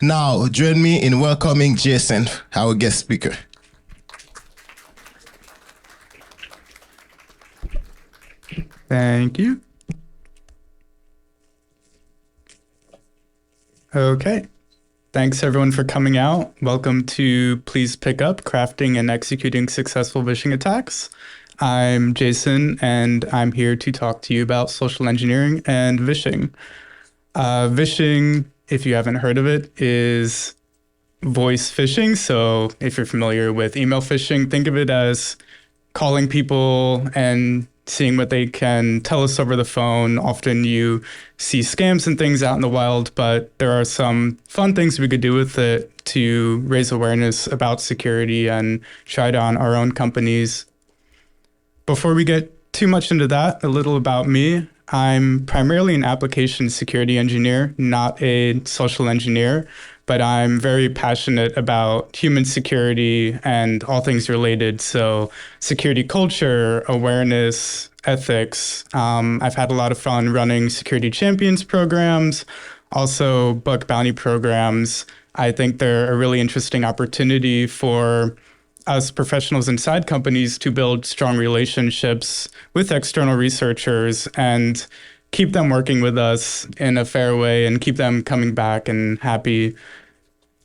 Now, join me in welcoming Jason, our guest speaker. Thank you. Okay. Thanks everyone for coming out. Welcome to Please Pick Up Crafting and Executing Successful Vishing Attacks. I'm Jason, and I'm here to talk to you about social engineering and vishing. Vishing, if you haven't heard of it, is voice phishing. So if you're familiar with email phishing, think of it as calling people and seeing what they can tell us over the phone. Often you see scams and things out in the wild, but there are some fun things we could do with it to raise awareness about security and try it on our own companies. Before we get too much into that, a little about me. I'm primarily an application security engineer, not a social engineer, but I'm very passionate about human security and all things related. So security culture, awareness, ethics. I've had a lot of fun running security champions programs, also bug bounty programs. I think they're a really interesting opportunity for us professionals inside companies to build strong relationships with external researchers and keep them working with us in a fair way and keep them coming back and happy.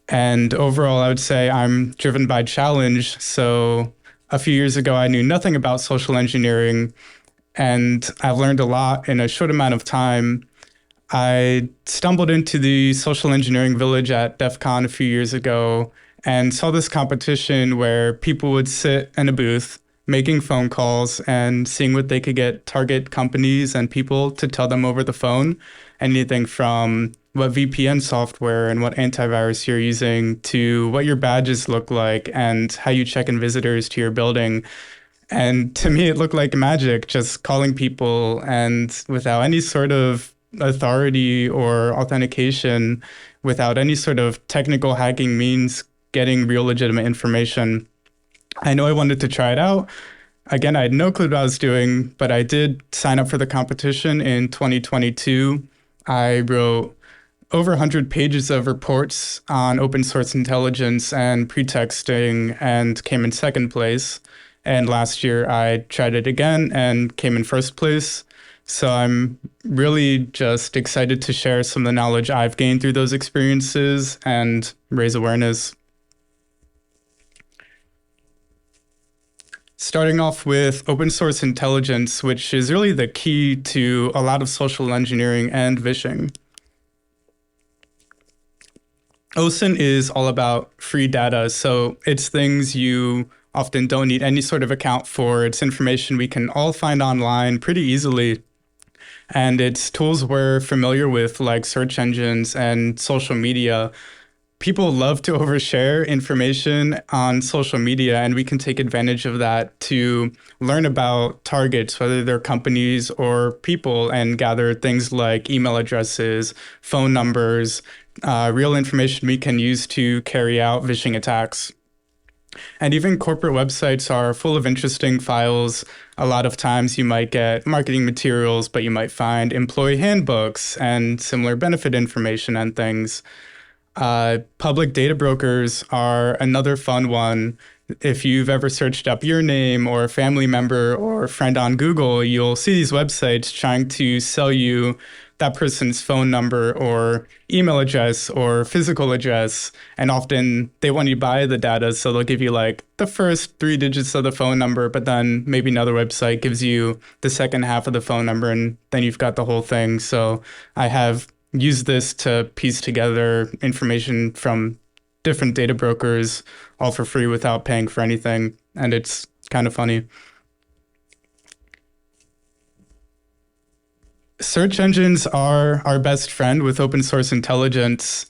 And overall, I would say I'm driven by challenge. So a few years ago, I knew nothing about social engineering, and I've learned a lot in a short amount of time. I stumbled into the social engineering village at DEF CON a few years ago and saw this competition where people would sit in a booth making phone calls and seeing what they could get target companies and people to tell them over the phone. Anything from what VPN software and what antivirus you're using to what your badges look like and how you check in visitors to your building. And to me, it looked like magic, just calling people and without any sort of authority or authentication, without any sort of technical hacking means, getting real legitimate information. I know I wanted to try it out. Again, I had no clue what I was doing, but I did sign up for the competition in 2022. I wrote over 100 pages of reports on open source intelligence and pretexting and came in second place. And last year I tried it again and came in first place. So I'm really just excited to share some of the knowledge I've gained through those experiences and raise awareness. Starting off with open source intelligence, which is really the key to a lot of social engineering and vishing. OSINT is all about free data, so it's things you often don't need any sort of account for. It's information we can all find online pretty easily. And it's tools we're familiar with, like search engines and social media. People love to overshare information on social media, and we can take advantage of that to learn about targets, whether they're companies or people, and gather things like email addresses, phone numbers, real information we can use to carry out vishing attacks. And even corporate websites are full of interesting files. A lot of times you might get marketing materials, but you might find employee handbooks and similar benefit information and things. Public data brokers are another fun one. If you've ever searched up your name or a family member or a friend on Google, you'll see these websites trying to sell you that person's phone number or email address or physical address. And often they want you to buy the data, so they'll give you like the first 3 digits of the phone number, but then maybe another website gives you the second half of the phone number, and then you've got the whole thing. So I have used this to piece together information from different data brokers, all for free without paying for anything. And it's kind of funny. Search engines are our best friend with open source intelligence.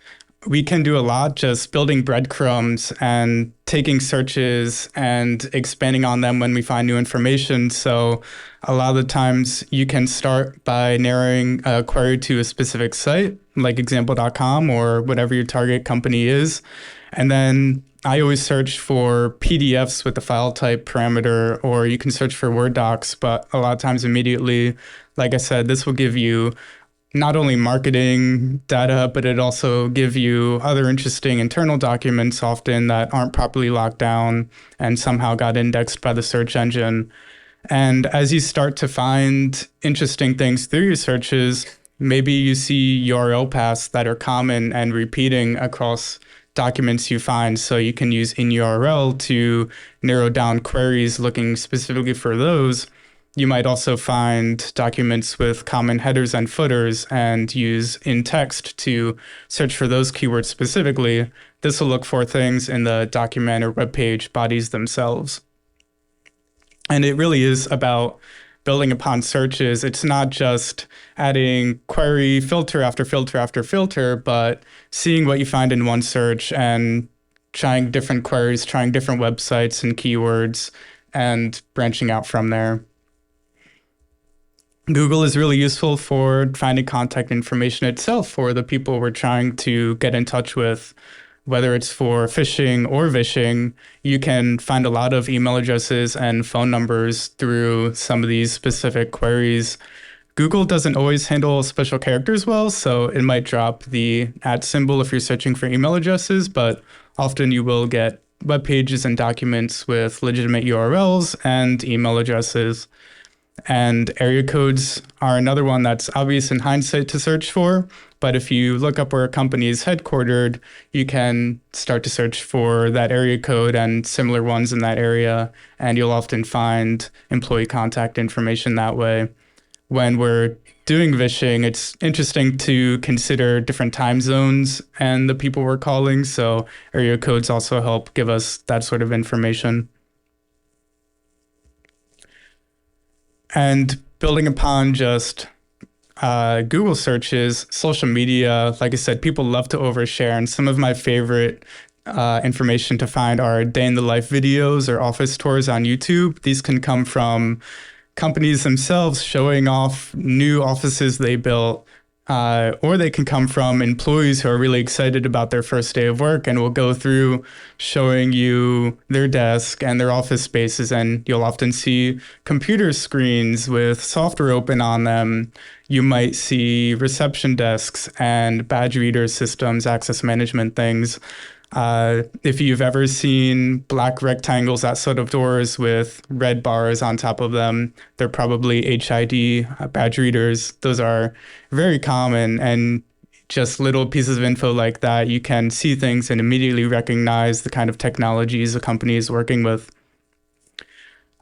We can do a lot just building breadcrumbs and taking searches and expanding on them when we find new information. So a lot of the times you can start by narrowing a query to a specific site, like example.com or whatever your target company is. And then I always search for PDFs with the file type parameter, or you can search for Word docs, but a lot of times immediately, like I said, this will give you not only marketing data, but it also give you other interesting internal documents often that aren't properly locked down and somehow got indexed by the search engine. And as you start to find interesting things through your searches, maybe you see URL paths that are common and repeating across documents you find. So you can use in URL to narrow down queries looking specifically for those. You might also find documents with common headers and footers and use in text to search for those keywords specifically. This will look for things in the document or web page bodies themselves. And it really is about building upon searches. It's not just adding query filter after filter after filter, but seeing what you find in one search and trying different queries, trying different websites and keywords, and branching out from there. Google is really useful for finding contact information itself for the people we're trying to get in touch with. Whether it's for phishing or vishing, you can find a lot of email addresses and phone numbers through some of these specific queries. Google doesn't always handle special characters well, so it might drop the @ symbol if you're searching for email addresses, but often you will get web pages and documents with legitimate URLs and email addresses. And area codes are another one that's obvious in hindsight to search for. But if you look up where a company is headquartered, you can start to search for that area code and similar ones in that area. And you'll often find employee contact information that way. When we're doing vishing, it's interesting to consider different time zones and the people we're calling. So area codes also help give us that sort of information. And building upon just Google searches, social media, like I said, people love to overshare. And some of my favorite information to find are day in the life videos or office tours on YouTube. These can come from companies themselves showing off new offices they built, or they can come from employees who are really excited about their first day of work and will go through showing you their desk and their office spaces. And you'll often see computer screens with software open on them. You might see reception desks and badge reader systems, access management things. If you've ever seen black rectangles at sort of doors with red bars on top of them, they're probably HID badge readers. Those are very common, and just little pieces of info like that, you can see things and immediately recognize the kind of technologies a company is working with.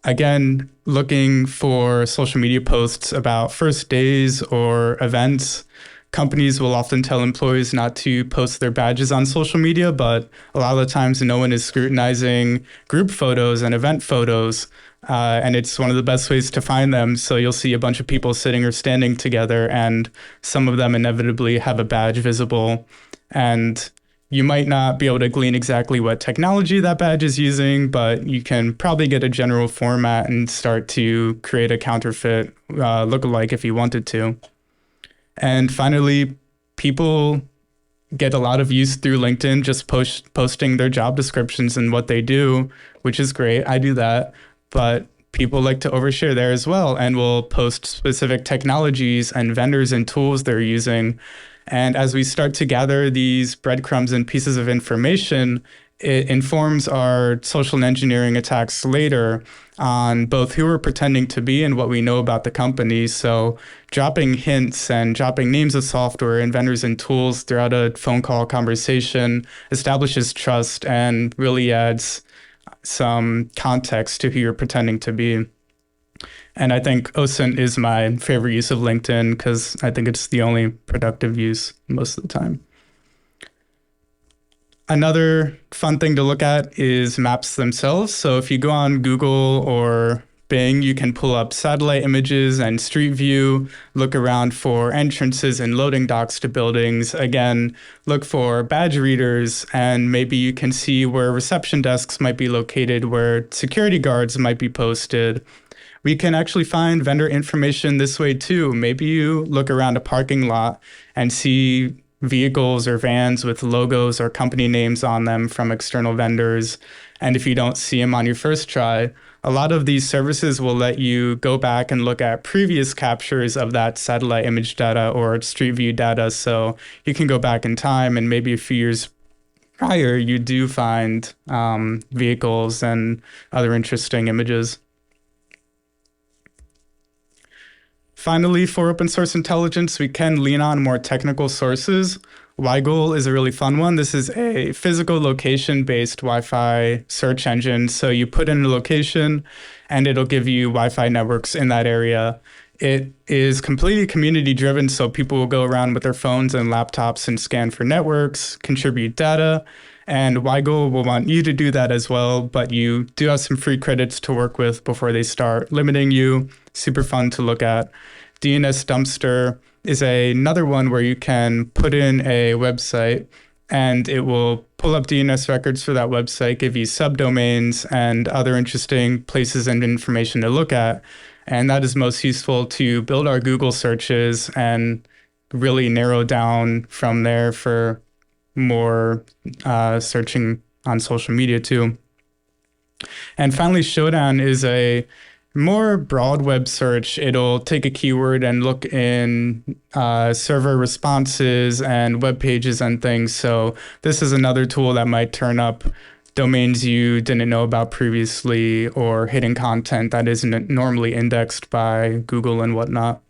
Again, looking for social media posts about first days or events. Companies will often tell employees not to post their badges on social media, but a lot of the times no one is scrutinizing group photos and event photos, and it's one of the best ways to find them. So you'll see a bunch of people sitting or standing together, and some of them inevitably have a badge visible. And you might not be able to glean exactly what technology that badge is using, but you can probably get a general format and start to create a counterfeit lookalike if you wanted to. And finally, people get a lot of use through LinkedIn just posting their job descriptions and what they do, which is great. I do that. But people like to overshare there as well and will post specific technologies and vendors and tools they're using. And as we start to gather these breadcrumbs and pieces of information, it informs our social engineering attacks later on both who we're pretending to be and what we know about the company. So dropping hints and dropping names of software and vendors and tools throughout a phone call conversation establishes trust and really adds some context to who you're pretending to be. And I think OSINT is my favorite use of LinkedIn because I think it's the only productive use most of the time. Another fun thing to look at is maps themselves. So if you go on Google or Bing, you can pull up satellite images and street view, look around for entrances and loading docks to buildings. Again, look for badge readers, and maybe you can see where reception desks might be located, where security guards might be posted. We can actually find vendor information this way too. Maybe you look around a parking lot and see vehicles or vans with logos or company names on them from external vendors. And if you don't see them on your first try, a lot of these services will let you go back and look at previous captures of that satellite image data or street view data. So you can go back in time, and maybe a few years prior, you do find vehicles and other interesting images. Finally, for open source intelligence, we can lean on more technical sources. WiGoal is a really fun one. This is a physical location-based Wi-Fi search engine. So you put in a location and it'll give you Wi-Fi networks in that area. It is completely community-driven, so people will go around with their phones and laptops and scan for networks, contribute data, and WiGoal will want you to do that as well, but you do have some free credits to work with before they start limiting you. Super fun to look at. DNS Dumpster is another one where you can put in a website and it will pull up DNS records for that website, give you subdomains and other interesting places and information to look at. And that is most useful to build our Google searches and really narrow down from there for more searching on social media too. And finally, Shodan is a more broad web search. It'll take a keyword and look in server responses and web pages and things. So this is another tool that might turn up domains you didn't know about previously or hidden content that isn't normally indexed by Google and whatnot.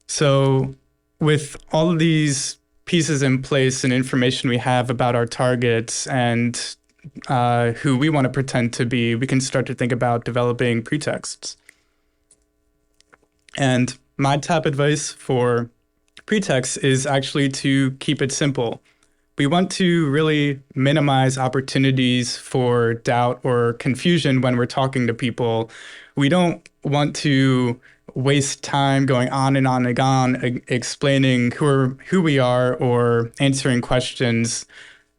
So with all of these pieces in place and information we have about our targets and who we want to pretend to be, we can start to think about developing pretexts. And my top advice for pretexts is actually to keep it simple. We want to really minimize opportunities for doubt or confusion when we're talking to people. We don't want to waste time going on and on and on explaining who we are or answering questions.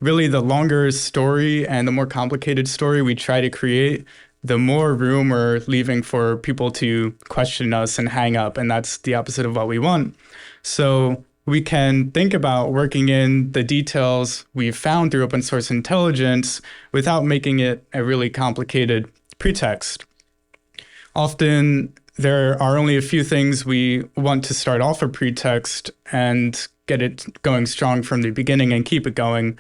Really, the longer story and the more complicated story we try to create, the more room we're leaving for people to question us and hang up, and that's the opposite of what we want. So we can think about working in the details we've found through open source intelligence without making it a really complicated pretext. Often, there are only a few things we want to start off a pretext and get it going strong from the beginning and keep it going.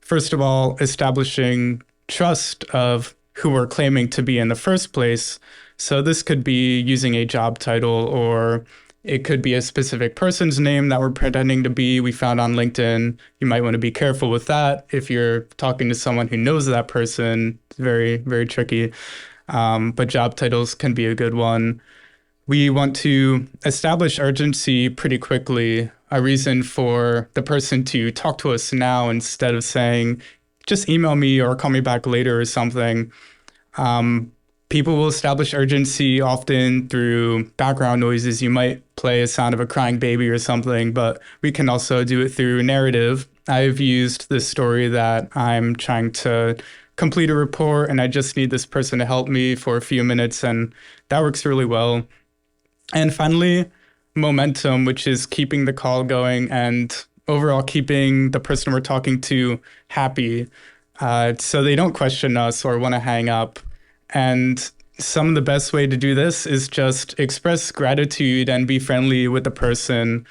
First of all, establishing trust of who we're claiming to be in the first place. So this could be using a job title, or it could be a specific person's name that we're pretending to be we found on LinkedIn. You might want to be careful with that. If you're talking to someone who knows that person, it's very, very tricky. But job titles can be a good one. We want to establish urgency pretty quickly, a reason for the person to talk to us now instead of saying, just email me or call me back later or something. People will establish urgency often through background noises. You might play a sound of a crying baby or something, but we can also do it through narrative. I've used this story that I'm trying to complete a report and I just need this person to help me for a few minutes, and that works really well. And finally, momentum, which is keeping the call going and overall keeping the person we're talking to happy so they don't question us or want to hang up. And some of the best way to do this is just express gratitude and be friendly with the person.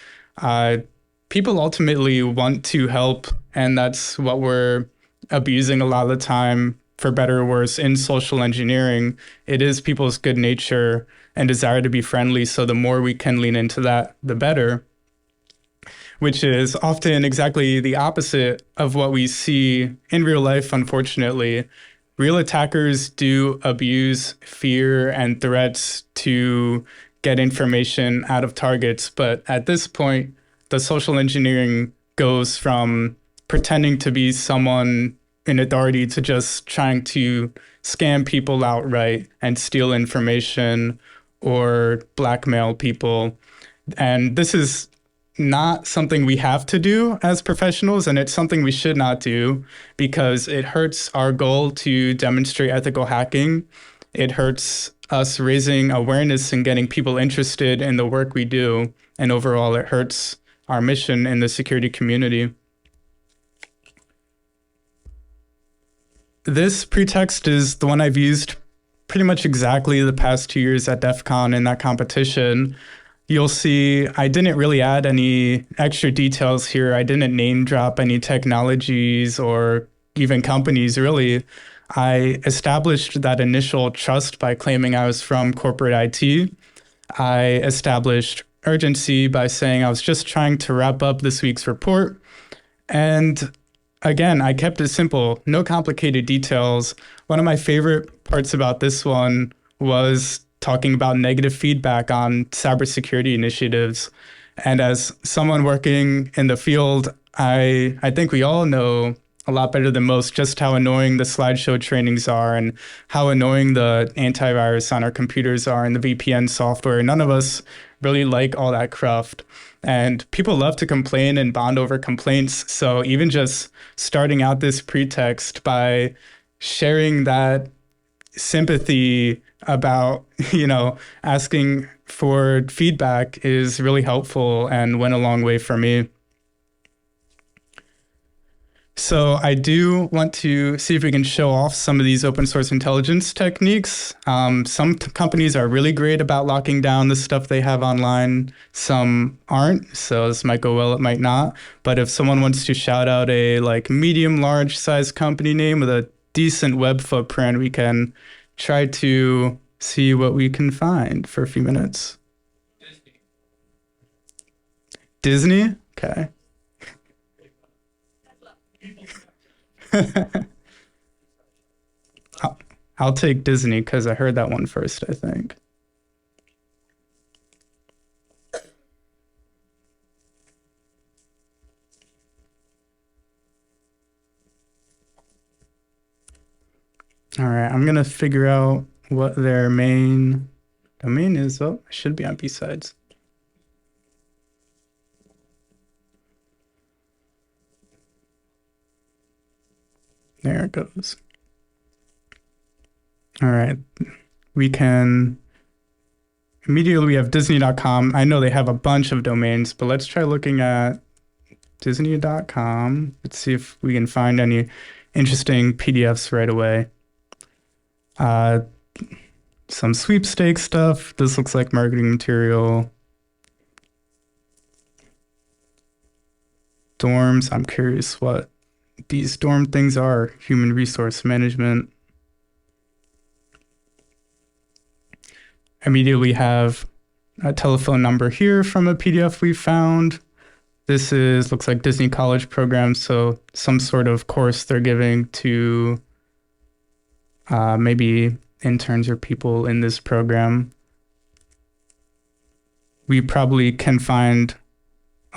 People ultimately want to help, and that's what we're abusing a lot of the time, for better or worse, in social engineering. It is people's good nature and desire to be friendly, so the more we can lean into that, the better, which is often exactly the opposite of what we see in real life, unfortunately. Real attackers do abuse fear and threats to get information out of targets, but at this point, the social engineering goes from pretending to be someone in authority to just trying to scam people outright and steal information or blackmail people. And this is not something we have to do as professionals, and it's something we should not do because it hurts our goal to demonstrate ethical hacking. It hurts us raising awareness and getting people interested in the work we do. And overall, it hurts our mission in the security community. This pretext is the one I've used pretty much exactly the past 2 years at DEF CON in that competition. You'll see I didn't really add any extra details here. I didn't name drop any technologies or even companies, really. I established that initial trust by claiming I was from corporate IT. I established urgency by saying I was just trying to wrap up this week's report. And again, I kept it simple, no complicated details. One of my favorite parts about this one was talking about negative feedback on cybersecurity initiatives. And as someone working in the field, I think we all know a lot better than most just how annoying the slideshow trainings are and how annoying the antivirus on our computers are and the VPN software. None of us really like all that cruft. And people love to complain and bond over complaints. So even just starting out this pretext by sharing that sympathy about, asking for feedback is really helpful and went a long way for me. So I do want to see if we can show off some of these open source intelligence techniques. Some companies are really great about locking down the stuff they have online. Some aren't. So this might go well, it might not. But if someone wants to shout out a medium, large size company name with a decent web footprint, we can try to see what we can find for a few minutes. Disney? Okay. I'll take Disney because I heard that one first, I think. All right, I'm going to figure out what their main domain is. Oh, it should be on BSides. There it goes. All right, we can immediately, we have Disney.com. I know they have a bunch of domains, but let's try looking at Disney.com. Let's see if we can find any interesting PDFs right away. Some sweepstakes stuff. This looks like marketing material. Dorms. I'm curious what these dorm things are. Human resource management. Immediately have a telephone number here from a PDF we found. This looks like Disney College program, so some sort of course they're giving to maybe interns or people in this program. We probably can find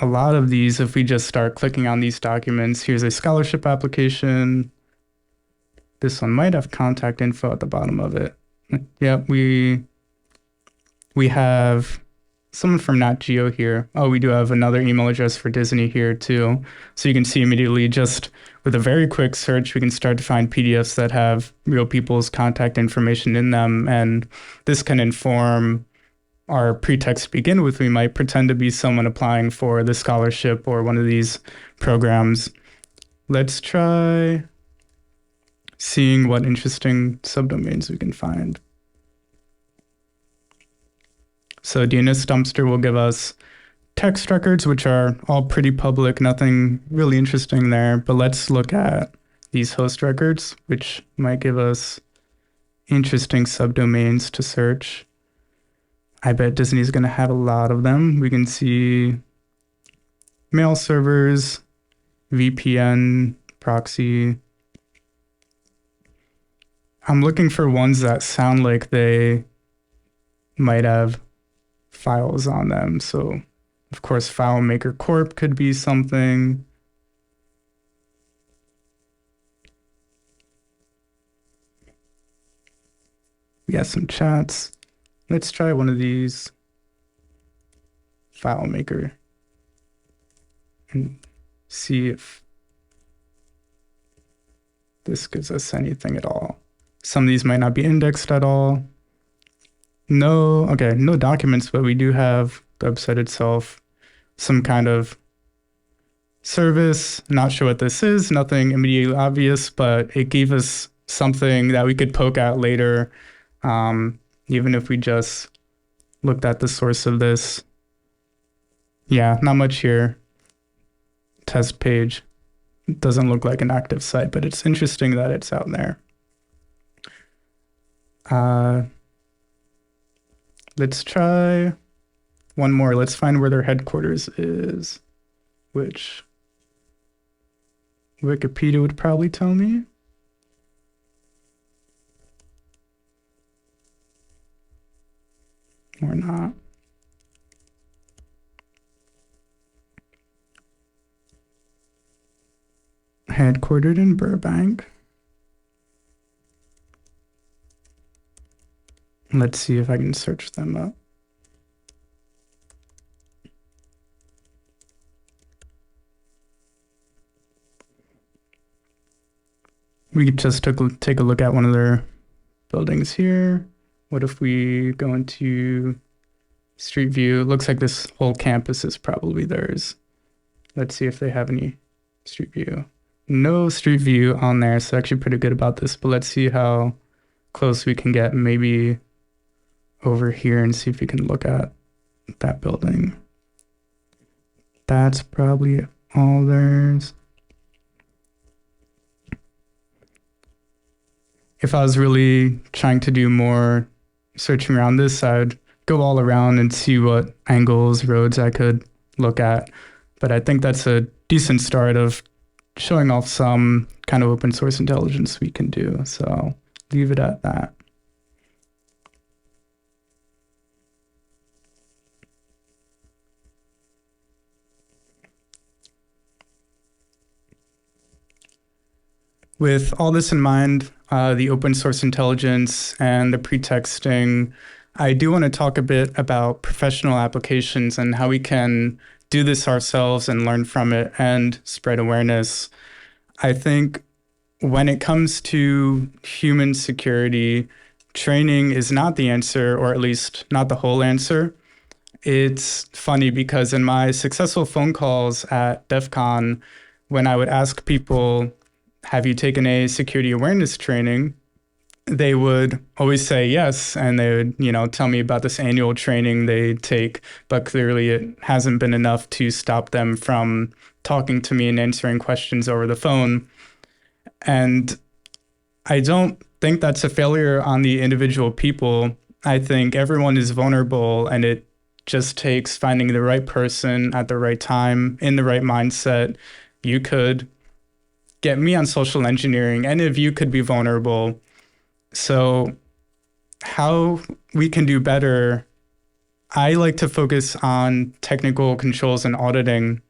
a lot of these if we just start clicking on these documents. Here's a scholarship application. This one might have contact info at the bottom of it. Yep, we have someone from Nat Geo here. Oh, we do have another email address for Disney here too. So you can see immediately just with a very quick search, we can start to find PDFs that have real people's contact information in them. And this can inform our pretext to begin with. We might pretend to be someone applying for the scholarship or one of these programs. Let's try seeing what interesting subdomains we can find. So DNS Dumpster will give us text records, which are all pretty public, nothing really interesting there. But let's look at these host records, which might give us interesting subdomains to search. I bet Disney's going to have a lot of them. We can see mail servers, VPN, proxy. I'm looking for ones that sound like they might have files on them. So, of course, FileMaker Corp could be something. We got some chats. Let's try one of these. FileMaker. And see if this gives us anything at all. Some of these might not be indexed at all. No documents, but we do have the website itself, some kind of service. Not sure what this is, nothing immediately obvious, but it gave us something that we could poke at later, even if we just looked at the source of this. Yeah, not much here. Test page. It doesn't look like an active site, but it's interesting that it's out there. Let's try one more. Let's find where their headquarters is, which Wikipedia would probably tell me. Or not. Headquartered in Burbank. Let's see if I can search them up. We could just take a look at one of their buildings here. What if we go into Street View? It looks like this whole campus is probably theirs. Let's see if they have any Street View. No Street View on there, so actually pretty good about this, but let's see how close we can get maybe over here and see if we can look at that building. That's probably all theirs. If I was really trying to do more searching around this, I'd go all around and see what angles, roads I could look at. But I think that's a decent start of showing off some kind of open source intelligence we can do. So leave it at that. With all this in mind, the open source intelligence and the pretexting, I do want to talk a bit about professional applications and how we can do this ourselves and learn from it and spread awareness. I think when it comes to human security, training is not the answer, or at least not the whole answer. It's funny because in my successful phone calls at DEF CON, when I would ask people, have you taken a security awareness training? They would always say yes, and they would, tell me about this annual training they take, but clearly it hasn't been enough to stop them from talking to me and answering questions over the phone. And I don't think that's a failure on the individual people. I think everyone is vulnerable, and it just takes finding the right person at the right time in the right mindset. You could get me on social engineering, any of you could be vulnerable. So how we can do better, I like to focus on technical controls and auditing.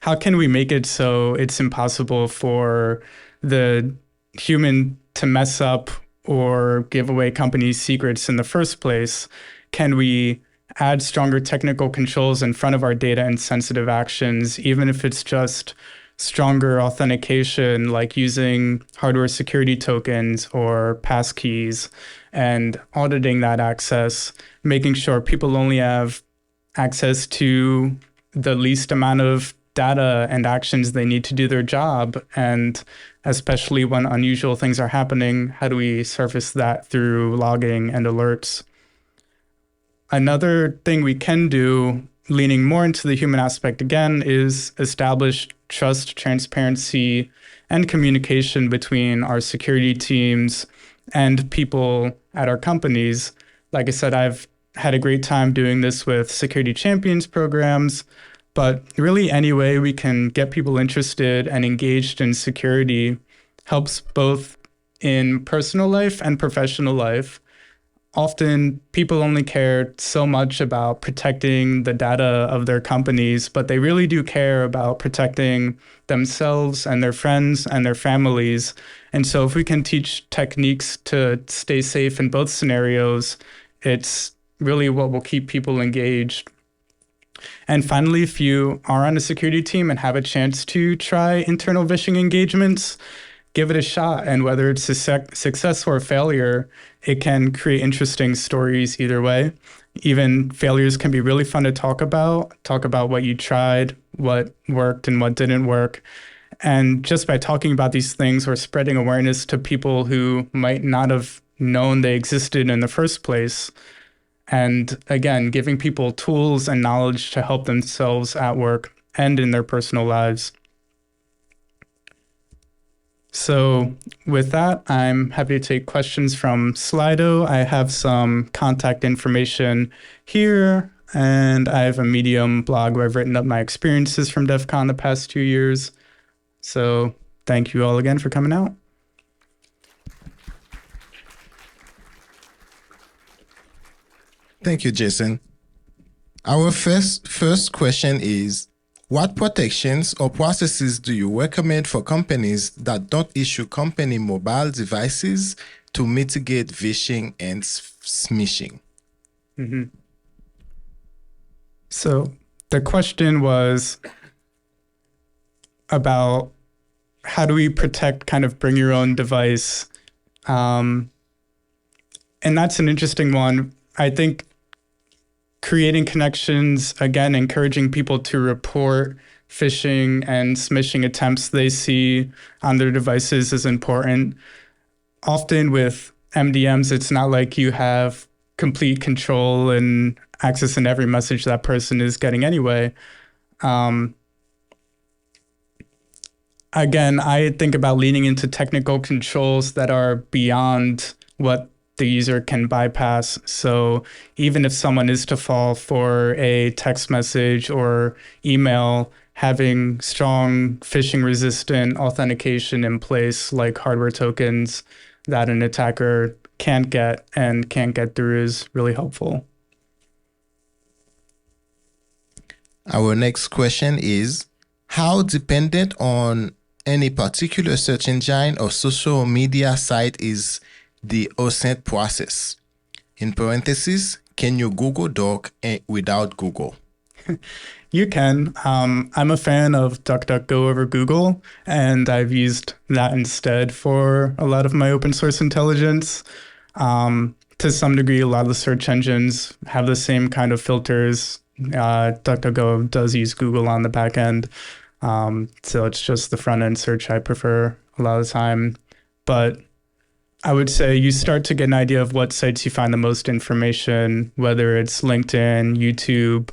How can we make it so it's impossible for the human to mess up or give away companies' secrets in the first place? Can we add stronger technical controls in front of our data and sensitive actions, even if it's just stronger authentication, like using hardware security tokens or passkeys, and auditing that access, making sure people only have access to the least amount of data and actions they need to do their job. And especially when unusual things are happening, how do we surface that through logging and alerts? Another thing we can do, leaning more into the human aspect again, is establish trust, transparency, and communication between our security teams and people at our companies. Like I said, I've had a great time doing this with security champions programs, but really any way we can get people interested and engaged in security helps both in personal life and professional life. Often people only care so much about protecting the data of their companies, but they really do care about protecting themselves and their friends and their families. And so if we can teach techniques to stay safe in both scenarios, it's really what will keep people engaged. And finally, if you are on a security team and have a chance to try internal vishing engagements, give it a shot. And whether it's a success or a failure, it can create interesting stories either way. Even failures can be really fun to talk about what you tried, what worked and what didn't work. And just by talking about these things, we're spreading awareness to people who might not have known they existed in the first place. And again, giving people tools and knowledge to help themselves at work and in their personal lives. So with that, I'm happy to take questions from Slido. I have some contact information here, and I have a Medium blog where I've written up my experiences from DEF CON the past 2 years. So thank you all again for coming out. Thank you, Jason. Our first question is, what protections or processes do you recommend for companies that don't issue company mobile devices to mitigate vishing and smishing? Mm-hmm. So the question was about how do we protect kind of bring your own device? And that's an interesting one. I think creating connections, again, encouraging people to report phishing and smishing attempts they see on their devices is important. Often with MDMs, it's not like you have complete control and access in every message that person is getting anyway. Again, I think about leaning into technical controls that are beyond what the user can bypass. So even if someone is to fall for a text message or email, having strong phishing resistant authentication in place, like hardware tokens that an attacker can't get through, is really helpful. Our next question is, how dependent on any particular search engine or social media site is the OSINT process? In parentheses, can you Google Doc without Google? You can. I'm a fan of DuckDuckGo over Google, and I've used that instead for a lot of my open source intelligence. To some degree, a lot of the search engines have the same kind of filters. DuckDuckGo does use Google on the back end. So it's just the front end search I prefer a lot of the time. But I would say you start to get an idea of what sites you find the most information, whether it's LinkedIn, YouTube,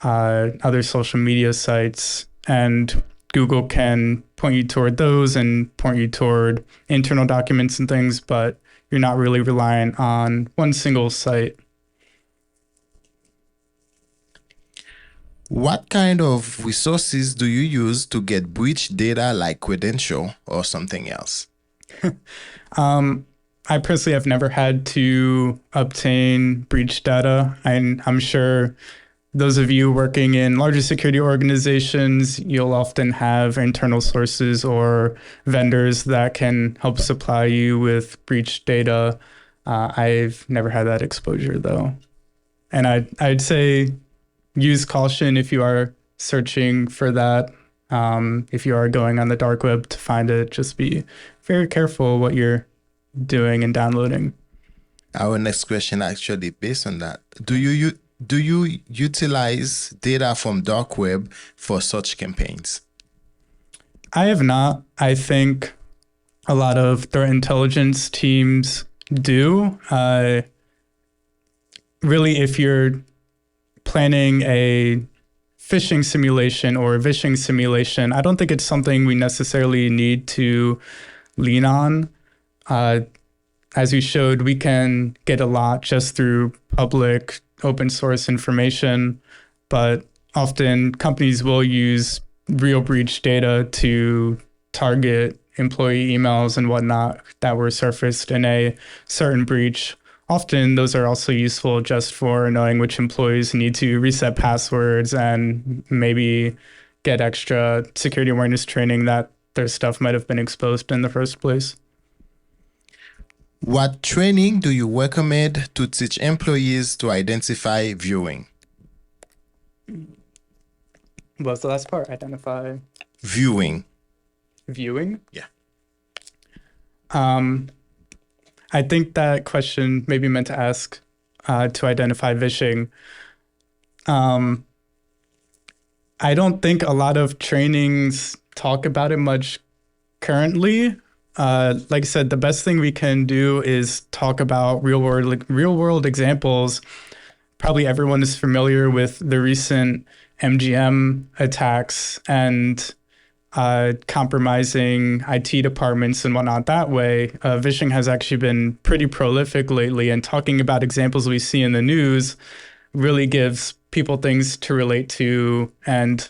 other social media sites, and Google can point you toward those and point you toward internal documents and things, but you're not really reliant on one single site. What kind of resources do you use to get breach data, like credential or something else? I personally have never had to obtain breach data. I'm sure those of you working in larger security organizations, you'll often have internal sources or vendors that can help supply you with breach data. I've never had that exposure, though. And I'd say use caution if you are searching for that. If you are going on the dark web to find it, just be very careful what you're doing and downloading. Our next question actually based on that. Do you utilize data from dark web for such campaigns? I have not. I think a lot of threat intelligence teams do. Really, if you're planning a phishing simulation or a vishing simulation, I don't think it's something we necessarily need to lean on. As we showed, we can get a lot just through public open source information, but often companies will use real breach data to target employee emails and whatnot that were surfaced in a certain breach. Often those are also useful just for knowing which employees need to reset passwords and maybe get extra security awareness training that their stuff might have been exposed in the first place. What training do you recommend to teach employees to identify viewing? What's the last part? Identify. Viewing. Viewing? Yeah. I think that question may be meant to ask to identify vishing. I don't think a lot of trainings talk about it much currently. Like I said, the best thing we can do is talk about real world examples. Probably everyone is familiar with the recent MGM attacks and compromising IT departments and whatnot that way. Vishing has actually been pretty prolific lately, and talking about examples we see in the news really gives people things to relate to and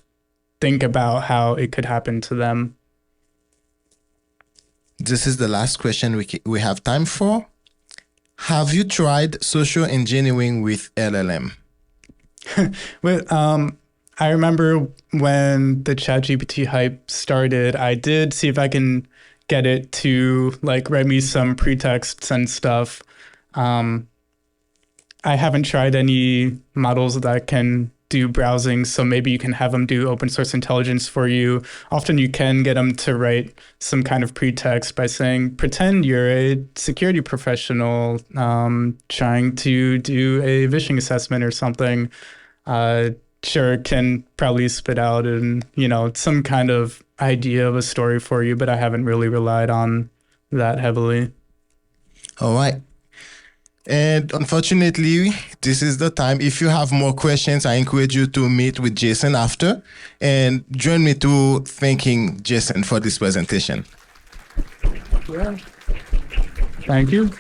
think about how it could happen to them. This is the last question we have time for. Have you tried social engineering with LLM? I remember when the ChatGPT hype started, I did see if I can get it to like write me some pretexts and stuff. I haven't tried any models that can do browsing, so maybe you can have them do open source intelligence for you. Often you can get them to write some kind of pretext by saying, pretend you're a security professional trying to do a vishing assessment or something. Sure, can probably spit out some kind of idea of a story for you, but I haven't really relied on that heavily. All right. And unfortunately, this is the time. If you have more questions, I encourage you to meet with Jason after and join me to thanking Jason for this presentation. Thank you.